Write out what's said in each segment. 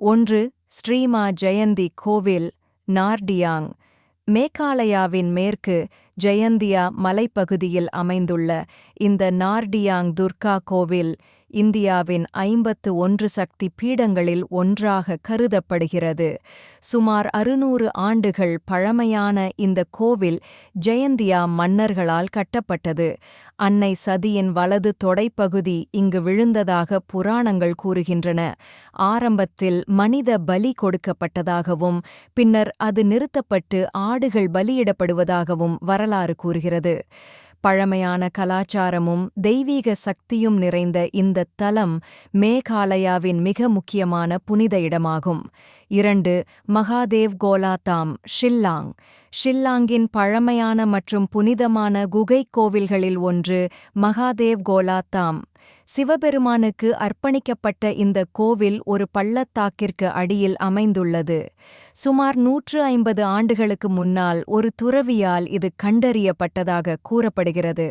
ஒன்று ஸ்ரீமா ஜெயந்தி கோவில், நார்டியாங். மேகாலயாவின் மேற்கு ஜெயந்தியா மலைப்பகுதியில் அமைந்துள்ள இந்த நார்டியாங் துர்கா கோவில் இந்தியாவின் 51 சக்தி பீடங்களில் ஒன்றாக கருதப்படுகிறது. சுமார் 600 ஆண்டுகள் பழமையான இந்த கோவில் ஜெயந்தியா மன்னர்களால் கட்டப்பட்டது. அன்னை சதியின் வலது தொடைப்பகுதி இங்கு விழுந்ததாக புராணங்கள் கூறுகின்றன. ஆரம்பத்தில் மனித பலி கொடுக்கப்பட்டதாகவும் பின்னர் அது நிறுத்தப்பட்டு ஆடுகள் பலியிடப்படுவதாகவும் வரலாறு கூறுகிறது. பழமையான கலாச்சாரமும் தெய்வீக சக்தியும் நிறைந்த இந்த தலம் மேகாலயாவின் மிக முக்கியமான புனித இடமாகும். 2 மகாதேவ் கோலா தாம், ஷில்லாங். ஷில்லாங்கின் பழமையான மற்றும் புனிதமான குகை கோவில்களில் ஒன்று மகாதேவ் கோலா தாம். சிவபெருமானுக்கு அர்ப்பணிக்கப்பட்ட இந்த கோவில் ஒரு பள்ளத்தாக்கிற்கு அடியில் அமைந்துள்ளது. சுமார் 150 ஆண்டுகளுக்கு முன்னால் ஒரு துறவியால் இது கண்டறியப்பட்டதாக கூறப்படுகிறது.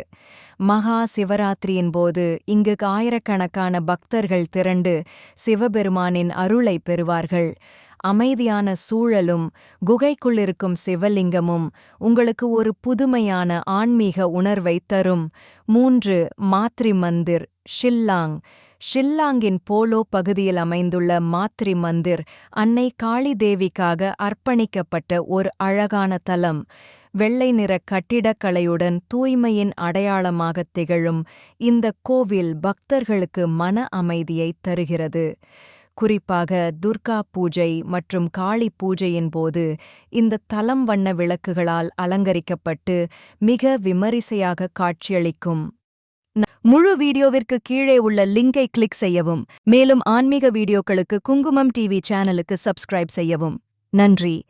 மகா சிவராத்திரியின் போது இங்கு ஆயிரக்கணக்கான பக்தர்கள் திரண்டு சிவபெருமானின் அருளை பெறுவார்கள். அமைதியான சூழலும் குகைக்குள்ளிருக்கும் சிவலிங்கமும் உங்களுக்கு ஒரு புதுமையான ஆன்மீக உணர்வை தரும். 3 மாத்ரி மந்திர், ஷில்லாங். ஷில்லாங்கின் போலோ பகுதியில் அமைந்துள்ள மாத்ரி மந்திர் அன்னை காளி தேவிக்காக அர்ப்பணிக்கப்பட்ட ஒரு அழகான தலம். வெள்ளை நிற கட்டிடக்கலையுடன் தூய்மையின் அடையாளமாகத் திகழும் இந்த கோவில் பக்தர்களுக்கு மன அமைதியை தருகிறது. குறிப்பாக துர்கா பூஜை மற்றும் காளி பூஜையின் போது இந்த தலம் வண்ண விளக்குகளால் அலங்கரிக்கப்பட்டு மிக விமரிசையாக காட்சியளிக்கும். முழு வீடியோவிற்கு கீழே உள்ள லிங்கை கிளிக் செய்யவும். மேலும் ஆன்மீக வீடியோக்களுக்கு குங்குமம் டிவி சேனலுக்கு சப்ஸ்கிரைப் செய்யவும். நன்றி.